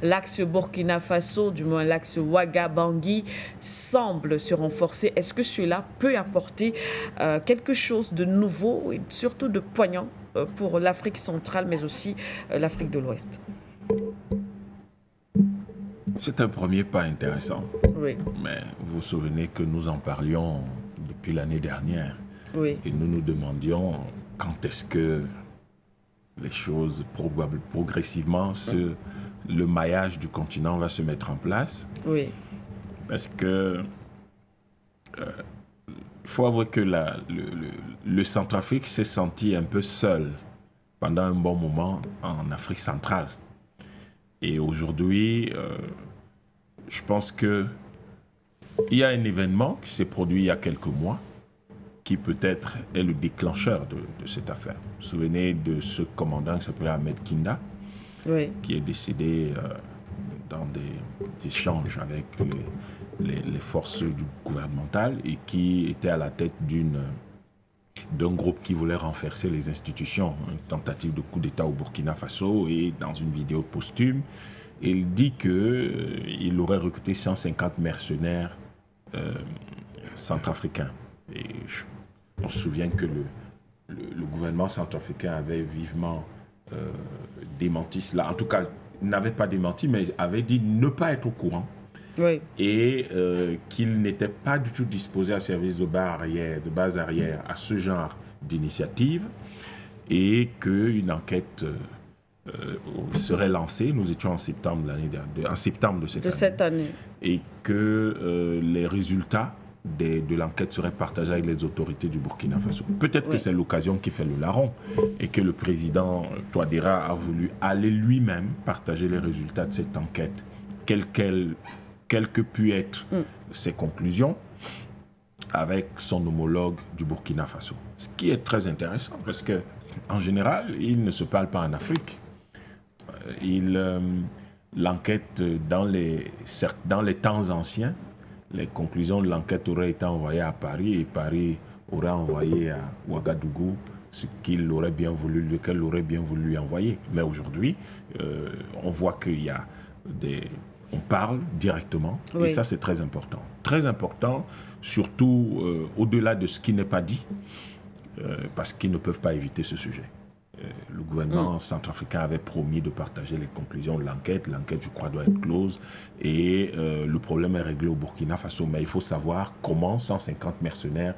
l'axe Burkina Faso, du moins l'axe Ouaga-Bangui, semble se renforcer. Est-ce que cela peut apporter quelque chose de nouveau et surtout de poignant pour l'Afrique centrale, mais aussi l'Afrique de l'Ouest? C'est un premier pas intéressant. Oui. Mais vous vous souvenez que nous en parlions depuis l'année dernière. Oui. Et nous nous demandions quand est-ce que les choses, progressivement, le maillage du continent va se mettre en place. Oui. Parce que il faut avouer que le Centrafrique s'est senti un peu seul pendant un bon moment en Afrique centrale. Et aujourd'hui, je pense qu'il y a un événement qui s'est produit il y a quelques mois qui peut-être est le déclencheur de cette affaire. Vous vous souvenez de ce commandant qui s'appelait Ahmed Kinda, oui, qui est décédé dans des échanges avec les forces gouvernementales et qui était à la tête d'un groupe qui voulait renverser les institutions, une tentative de coup d'État au Burkina Faso. Et dans une vidéo posthume, il dit qu'il aurait recruté 150 mercenaires centrafricains. Et on se souvient que le gouvernement centrafricain avait vivement démenti cela. En tout cas, n'avait pas démenti, mais avait dit ne pas être au courant. Oui. Et qu'il n'était pas du tout disposé à servir de base arrière à ce genre d'initiative et qu'une enquête serait lancée. Nous étions en septembre de cette année. Et que les résultats de l'enquête seraient partagés avec les autorités du Burkina Faso. Peut-être que c'est l'occasion qui fait le larron et que le président Touadéra a voulu aller lui-même partager les résultats de cette enquête, quelles que puissent être ses conclusions, avec son homologue du Burkina Faso. Ce qui est très intéressant, parce qu'en général, ils ne se parlent pas en Afrique. L'enquête, dans les temps anciens, les conclusions de l'enquête auraient été envoyées à Paris et Paris aurait envoyé à Ouagadougou ce lequel aurait bien voulu lui envoyer. Mais aujourd'hui, on voit qu'il y a on parle directement, et ça c'est très important. Très important, surtout au-delà de ce qui n'est pas dit, parce qu'ils ne peuvent pas éviter ce sujet. Le gouvernement centrafricain avait promis de partager les conclusions de l'enquête. L'enquête, je crois, doit être close. Et le problème est réglé au Burkina Faso. Mais il faut savoir comment 150 mercenaires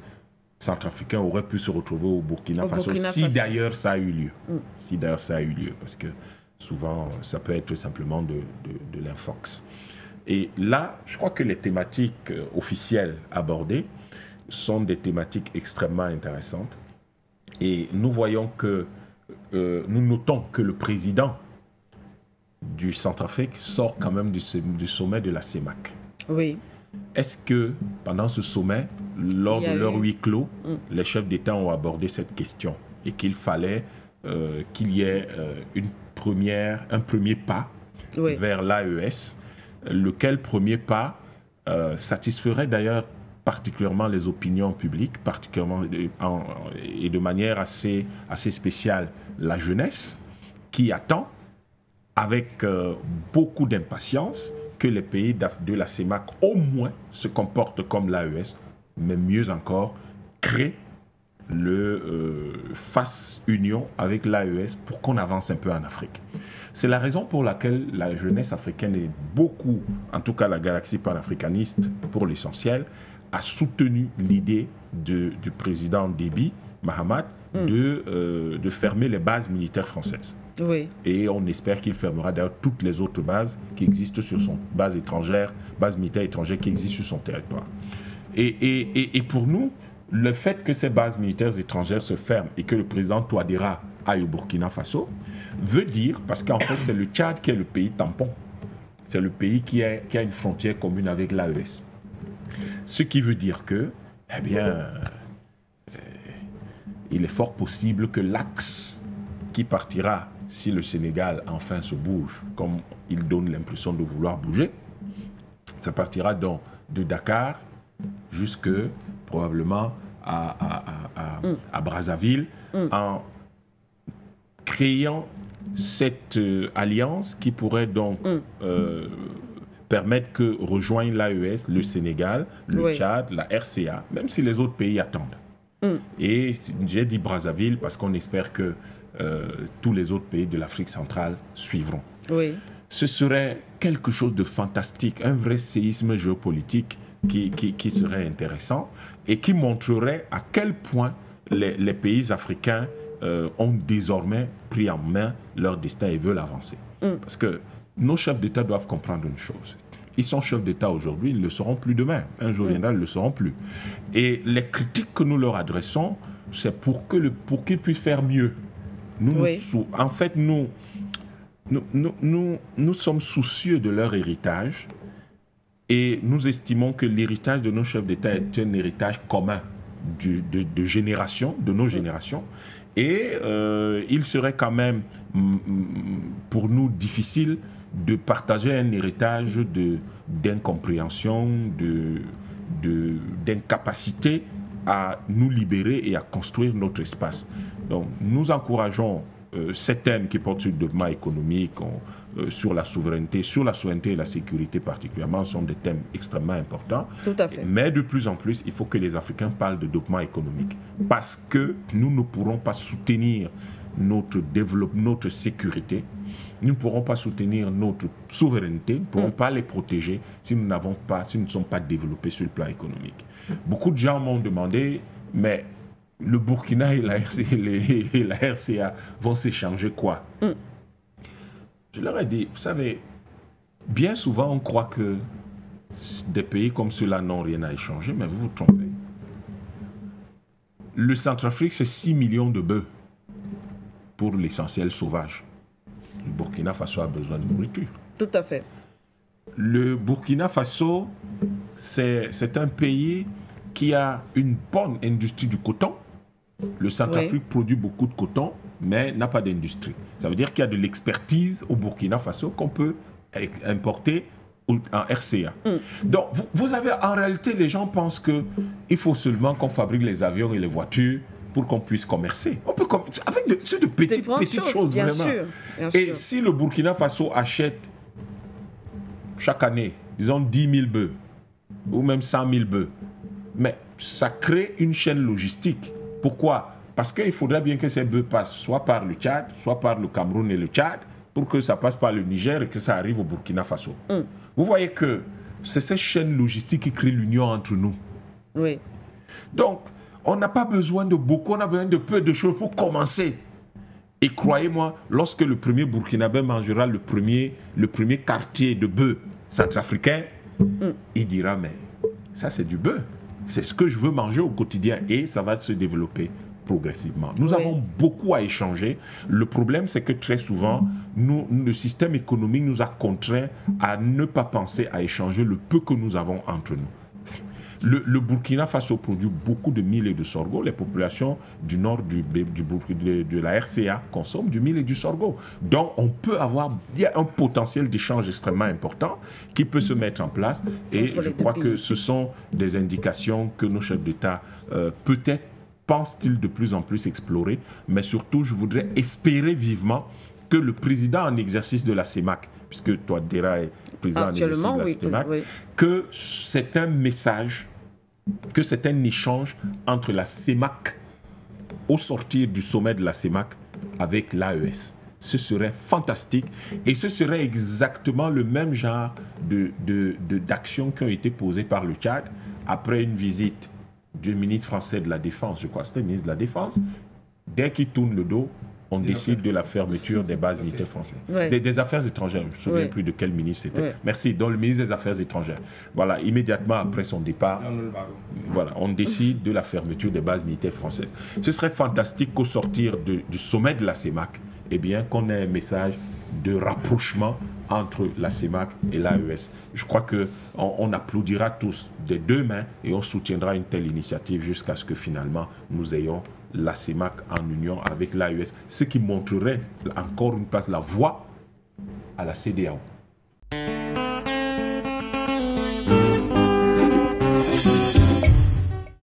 centrafricains auraient pu se retrouver au Burkina Faso, si d'ailleurs ça a eu lieu. Si d'ailleurs ça a eu lieu. Parce que souvent, ça peut être simplement de l'infox. Et là, je crois que les thématiques officielles abordées sont des thématiques extrêmement intéressantes. Et nous voyons que nous notons que le président du Centrafrique sort quand même du sommet de la CEMAC. Oui. Est-ce que pendant ce sommet, lors de leur huis clos, les chefs d'État ont abordé cette question et qu'il fallait qu'il y ait un premier pas vers l'AES, lequel premier pas satisferait d'ailleurs particulièrement les opinions publiques, particulièrement et de manière assez spéciale la jeunesse, qui attend avec beaucoup d'impatience que les pays de la CEMAC au moins se comportent comme l'AES, mais mieux encore, créent fasse union avec l'AES pour qu'on avance un peu en Afrique. C'est la raison pour laquelle la jeunesse africaine est beaucoup, en tout cas la galaxie panafricaniste pour l'essentiel, a soutenu l'idée du président Déby, Mahamat, de fermer les bases militaires françaises. Oui. Et on espère qu'il fermera d'ailleurs toutes les autres bases qui existent sur son base militaire étrangère qui existent sur son territoire. Et pour nous, le fait que ces bases militaires étrangères se ferment et que le président Touadéra aille au Burkina Faso veut dire, parce qu'en fait c'est le Tchad qui est le pays tampon, c'est le pays qui a une frontière commune avec l'AES. Ce qui veut dire que, eh bien, il est fort possible que l'axe qui partira si le Sénégal enfin se bouge, comme il donne l'impression de vouloir bouger, ça partira donc de Dakar jusque probablement à Brazzaville, en créant cette alliance qui pourrait donc permettre que rejoignent l'AES, le Sénégal, le Tchad, la RCA, même si les autres pays attendent. Et j'ai dit Brazzaville parce qu'on espère que tous les autres pays de l'Afrique centrale suivront. Oui. Ce serait quelque chose de fantastique, un vrai séisme géopolitique qui serait intéressant et qui montrerait à quel point les pays africains ont désormais pris en main leur destin et veulent avancer. Parce que nos chefs d'État doivent comprendre une chose. Ils sont chefs d'État aujourd'hui, ils ne le seront plus demain. Un jour viendra, ils ne le seront plus. Et les critiques que nous leur adressons, c'est pour qu'ils puissent faire mieux. En fait, nous sommes soucieux de leur héritage et nous estimons que l'héritage de nos chefs d'État est un héritage commun de générations, de nos générations. Et il serait quand même pour nous difficile de partager un héritage d'incompréhension, d'incapacité à nous libérer et à construire notre espace. Donc nous encourageons ces thèmes qui portent sur le développement économique, sur la souveraineté et la sécurité particulièrement, sont des thèmes extrêmement importants. Tout à fait. Mais de plus en plus, il faut que les Africains parlent de développement économique parce que nous ne pourrons pas soutenir notre développement, notre sécurité, nous ne pourrons pas soutenir notre souveraineté, nous ne pourrons pas les protéger si nous ne sommes pas développés sur le plan économique. Beaucoup de gens m'ont demandé, mais le Burkina et la RCA vont s'échanger quoi? Je leur ai dit, vous savez, bien souvent on croit que des pays comme ceux-là n'ont rien à échanger, mais vous vous trompez. Le Centrafrique, c'est 6 millions de bœufs pour l'essentiel sauvage. Le Burkina Faso a besoin de nourriture. Tout à fait. Le Burkina Faso, c'est un pays qui a une bonne industrie du coton. Le Centrafrique produit beaucoup de coton, mais n'a pas d'industrie. Ça veut dire qu'il y a de l'expertise au Burkina Faso qu'on peut importer en RCA. Donc, vous avez, en réalité, les gens pensent qu'il faut seulement qu'on fabrique les avions et les voitures pour qu'on puisse commercer. On peut commercer avec de petites choses, bien vraiment. Sûr, bien et sûr. Si le Burkina Faso achète chaque année, disons 10 000 bœufs, ou même 100 000 bœufs, mais ça crée une chaîne logistique. Pourquoi? Parce qu'il faudrait bien que ces bœufs passent soit par le Tchad, soit par le Cameroun et le Tchad, pour que ça passe par le Niger et que ça arrive au Burkina Faso. Vous voyez que c'est cette chaîne logistique qui crée l'union entre nous. Oui. Donc, on n'a pas besoin de beaucoup, on a besoin de peu de choses pour commencer. Et croyez-moi, lorsque le premier Burkinabé mangera le premier quartier de bœuf centrafricain, il dira, mais ça c'est du bœuf. C'est ce que je veux manger au quotidien et ça va se développer progressivement. Nous avons beaucoup à échanger. Le problème, c'est que très souvent, le système économique nous a contraints à ne pas penser à échanger le peu que nous avons entre nous. Le Burkina Faso produit beaucoup de mil et de sorgho. Les populations du nord de la RCA consomment du mil et du sorgho. Donc, il y a un potentiel d'échange extrêmement important qui peut se mettre en place. Et je crois que ce sont des indications que nos chefs d'État, peut-être, pensent-ils de plus en plus explorer. Mais surtout, je voudrais espérer vivement que le président en exercice de la CEMAC, puisque Touadéra est président en exercice de la CEMAC, que c'est un message, que c'est un échange entre la CEMAC, au sortir du sommet de la CEMAC, avec l'AES. Ce serait fantastique et ce serait exactement le même genre d'actions qui ont été posées par le Tchad après une visite du ministre français de la Défense, je crois, c'était le ministre de la Défense. Dès qu'il tourne le dos, on décide de la fermeture des bases militaires françaises. Des Affaires étrangères, je ne me souviens plus de quel ministre c'était. Merci, donc le ministre des Affaires étrangères. Voilà, immédiatement après son départ, voilà, on décide de la fermeture des bases militaires françaises. Ce serait fantastique qu'au sortir du sommet de la CEMAC, eh bien, qu'on ait un message de rapprochement entre la CEMAC et l'AES. Je crois qu'on applaudira tous des deux mains et on soutiendra une telle initiative jusqu'à ce que finalement nous ayons la CEMAC en union avec l'AES, ce qui montrerait encore une fois la voie à la CEDEAO.